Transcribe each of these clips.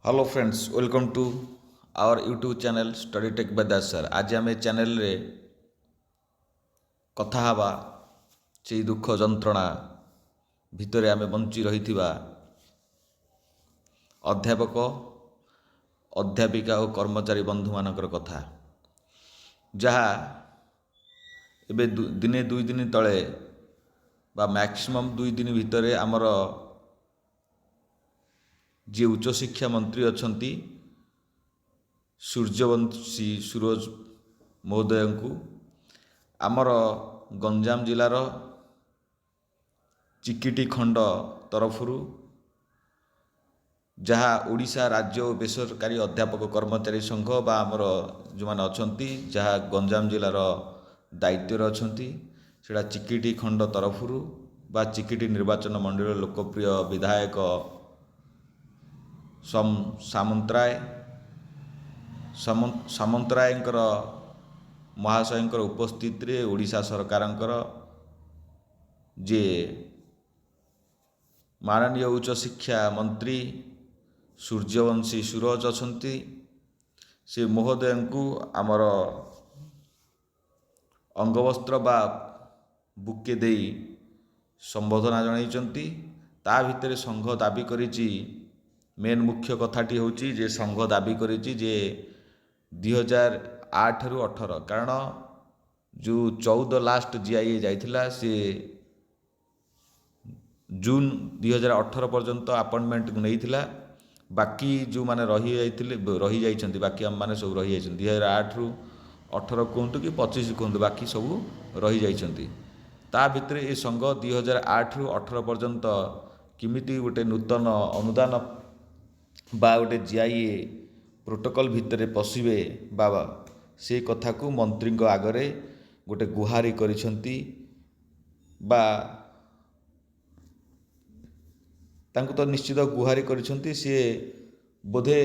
Hello friends, welcome to our YouTube channel study tech by Das sir. आज आम channel रे कथा हवा से दुख जंत्रणा भितर आम बंची रही अध्यापक अध्यापिका और कर्मचारी बंधु मानकर कथा जहाँ एबे दिने दुई दिन तले बा मैक्सिमम दुई दिन भितर आमर जी उच्चशिक्षा मंत्री अछंती सूर्यवंशी सूरज महोदय को आमर गंजाम जिलार चिकिटी खंड तरफरु जहाँ ओडिशा राज्य और बेसरकारी अध्यापक कर्मचारी संघ बा आमर जो मैंने अछंती जहाँ गंजाम जिलार दायित्व अछंती सेटा चिकिटी खंड तरफरु बा चिकिटी निर्वाचन मंडल लोकप्रिय विधायक सामंतराय सामंतरायंकर महाशयंकर उपस्थित रे ओडिशा सरकारंकर जे माननीय उच्च शिक्षा मंत्री सूर्यवंशी सूरज अछंती से महोदय को आमर अंगवस्त्र बा बुके देई संबोधना जणाइचंती। ता भितर संघ दाबी करिछि मेन मुख्य कथाटी होची जे संघ दाबी करिछि जे 2008 रु 18 कारण जो 14 लास्ट जीआईए जाइथिला से जून 2018 पर्यंत अपॉइंटमेंट नहीं थिला। बाकी जो माने रही जाइछंती बाकी हम माने सब रही जाइछंती 2008 रु 18 कहतु कि 25 कहतु बाकी सब रही जाइछंती। ता भितर ये संघ 2008 रु 18 पर्यंत किमिति गोटे नूतन अनुदान बा गोटे जीआईए प्रोटोकॉल भितर पशिबे बाबा से कथा को मंत्री आगरे गोटे गुहारी करिसंती बा तांको तो निश्चित गुहारी करिसंती से बोधे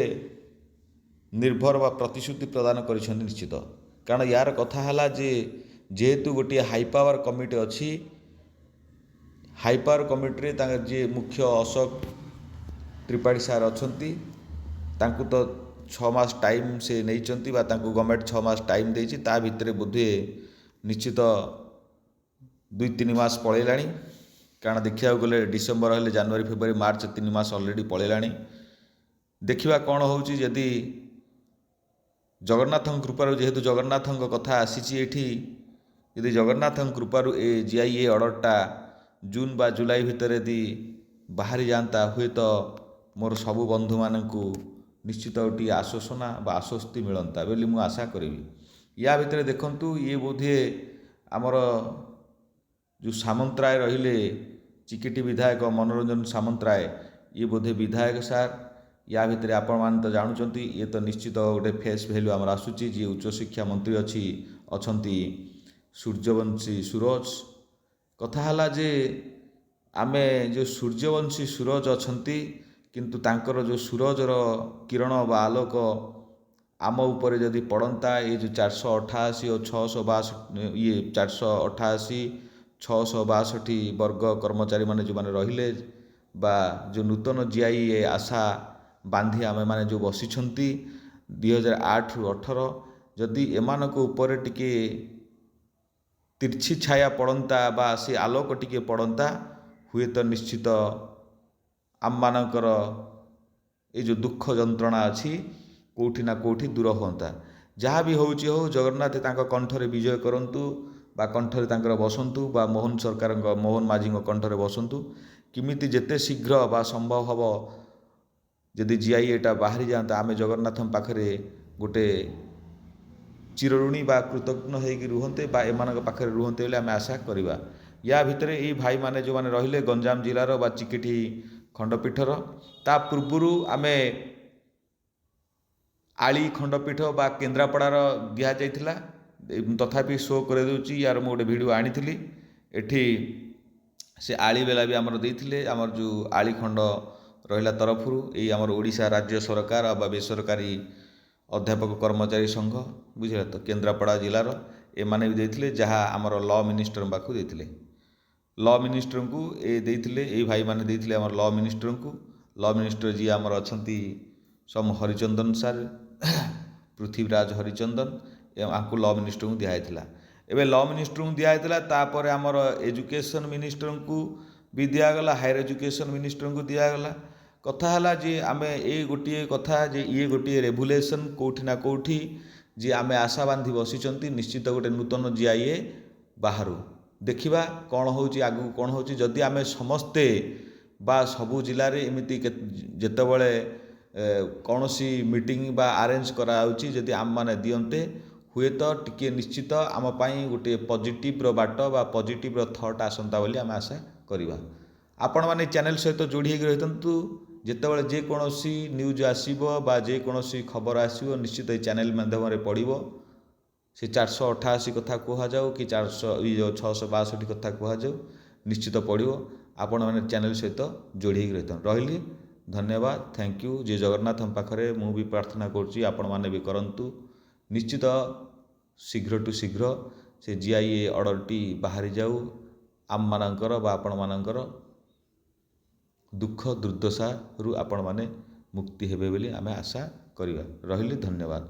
निर्भर बा प्रतिश्रुति प्रदान करिसंती निश्चित। कारण यार कथा हला जे जेहेतु गोटे हाई पावर कमिटी अच्छी हाई पावर कमिटी रे जे मुख्य अशोक त्रिपाठी सार अछंती तांको तो 6 मास टाइम से नहीं बा तांको गवर्नमेंट 6 मास टाइम देछि। ता भितर बोधे निश्चित 2-3 मास पळेलाणी कारण देखा गले डिसेम्बर हेले जनवरी फेब्रुआरी मार्च 3 मास ऑलरेडी पळेलाणी। देखिबा कौन होउची यदि जगन्नाथ कृपारू जेहेतु जगन्नाथ कथा आसीची एठी यदि जगन्नाथ कृपारू ए जीआईए ऑर्डरटा जून बा जुलाई भितर यदि बाहरी जाता हुए तो मोर सबु बंधु मानकू निश्चित गोटे आश्वासना बा आश्वस्ति मिलता बोली मु आशा करी। या भितर देखंतु ये बोधे आमर जो सामंतराय रहिले चिकिटी विधायक मनोरंजन सामंतराय ये बोधे विधायक सार या भितर आपण मान तो जानुचंती ये तो निश्चित गोटे फेस वैल्यू आमर आसुची जी उच्च शिक्षा मंत्री अछंती सूर्यवंशी सूरज कथा हला जे आमे जो सूर्यवंशी सूरज अछंती किंतु तांकर जो सूरजर किरण बा आलोक आम उपरे जदि पड़ता ये जो 488 और 662 ये 488 662 वर्ग कर्मचारी माने जो माने रहिले बा जो नूतन जीआईए आशा बांधी आमे माने जो बसिछंती 2008 रु 18 जदि एमानक उपरे टिके तिरछी छाया पड़ता बा से आलोक टिके पड़ता हुए तो निश्चित आम मानकर ये जो दुख जंत्रणा अच्छी कोठी ना कोठी दूर होता। जहाँ भी होउची हो जगन्नाथ तांका कंठरे विजय करंतु बा कंठरे तांकर बसंतु बा मोहन सरकार मोहन माझी कंठरे बसंतु किमिति जेते शीघ्र बा संभव हब जदि जीआईएटा बाहरी जाता आमे जगन्नाथ पाखरे गोटे चिरऋणी बा कृतज्ञ होगी रुहंते बा एमानक पाखरे रुहंते बोले आमे आशा करिबा। या भितरे ये भाई माने जो माने रहिले गंजाम जिलार बा चिकिटी खंडपीठर ता पूर्वरु आमे आली खंडपीठ बा केन्द्रापड़ार दिया जाइथिला तथापि शो कर दूची यार मु गोटे वीडियो आनी एठी से आली बेला भी आमर देइथिले आमर जो आली खंड रहिला तरफरु एई आमर ओडिशा राज्य सरकार बा बेसरकारी अध्यापक कर्मचारी संघ बुझिला तो केन्द्रापड़ा जिलार एमाने भी देइथिले जहाँ आमर लॉ मिनिस्टर पाखु देइथिले लॉ मिनिस्टर को ए भाई माने देइथिले आमर लॉ मिनिस्टर जी आमर अछंती ସମ୍ ହରିଚନ୍ଦନ ସାର୍ ପୃଥ୍ୱୀରାଜ ହରିଚନ୍ଦନ ଆଙ୍କୁ ଲ ମିନିଷ୍ଟରଙ୍କୁ ଦିଆହେଇଥିଲା। ଏବେ ଲ ମିନିଷ୍ଟରଙ୍କୁ ଦିଆହେଇଥିଲା, ତାପରେ ଆମର ଏଜୁକେସନ୍ ମିନିଷ୍ଟରଙ୍କୁ ବି ଦିଆଗଲା, ହାୟର ଏଜୁକେସନ୍ ମିନିଷ୍ଟରଙ୍କୁ ଦିଆଗଲା। କଥା ହେଲା ଯେ ଆମେ ଏଇ ଗୋଟିଏ କଥା ଯେ ଇଏ ଗୋଟିଏ ରେଭୁଲେସନ୍ କେଉଁଠି ନା କେଉଁଠି ଯେ ଆମେ ଆଶା ବାନ୍ଧି ବସିଛନ୍ତି ନିଶ୍ଚିତ ଗୋଟେ ନୂତନ GIA ବାହାରୁ। ଦେଖିବା କ'ଣ ହେଉଛି ଆଗକୁ କ'ଣ ହେଉଛି। ଯଦି ଆମେ ସମସ୍ତେ ବା ସବୁ ଜିଲ୍ଲାରେ ଏମିତି ଯେତେବେଳେ କୌଣସି ମିଟିଂ ବା ଆରେଞ୍ଜ କରାଯାଉଛି ଯଦି ଆମମାନେ ଦିଅନ୍ତେ ହୁଏତ ଟିକିଏ ନିଶ୍ଚିତ ଆମ ପାଇଁ ଗୋଟିଏ ପଜିଟିଭର ବାଟ ବା ପଜିଟିଭର ଥଟ୍ ଆସନ୍ତା ବୋଲି ଆମେ ଆଶା କରିବା। ଆପଣମାନେ ଚ୍ୟାନେଲ୍ ସହିତ ଯୋଡ଼ି ହୋଇକି ରହିଥାନ୍ତୁ। ଯେତେବେଳେ ଯେକୌଣସି ନ୍ୟୁଜ୍ ଆସିବ ବା ଯେକୌଣସି ଖବର ଆସିବ ନିଶ୍ଚିତ ଏହି ଚ୍ୟାନେଲ୍ ମାଧ୍ୟମରେ ପଡ଼ିବ। ସେ 488 କଥା କୁହାଯାଉ କି 662 କଥା କୁହାଯାଉ ନିଶ୍ଚିତ ପଡ଼ିବ। ଆପଣମାନେ ଚ୍ୟାନେଲ୍ ସହିତ ଯୋଡ଼ି ହୋଇକି ରହିଥାନ୍ତୁ। ରହିଲି, ଧନ୍ୟବାଦ, ଥ୍ୟାଙ୍କ ୟୁ। ଯେ ଜଗନ୍ନାଥଙ୍କ ପାଖରେ ମୁଁ ବି ପ୍ରାର୍ଥନା କରୁଛି, ଆପଣମାନେ ବି କରନ୍ତୁ। ନିଶ୍ଚିତ ଶୀଘ୍ରଠୁ ଶୀଘ୍ର ସେ GIA ଅର୍ଡ଼ରଟି ବାହାରି ଯାଉ, ଆମମାନଙ୍କର ବା ଆପଣମାନଙ୍କର ଦୁଃଖ ଦୁର୍ଦ୍ଦଶାରୁ ଆପଣମାନେ ମୁକ୍ତି ହେବେ ବୋଲି ଆମେ ଆଶା କରିବା। ରହିଲି, ଧନ୍ୟବାଦ।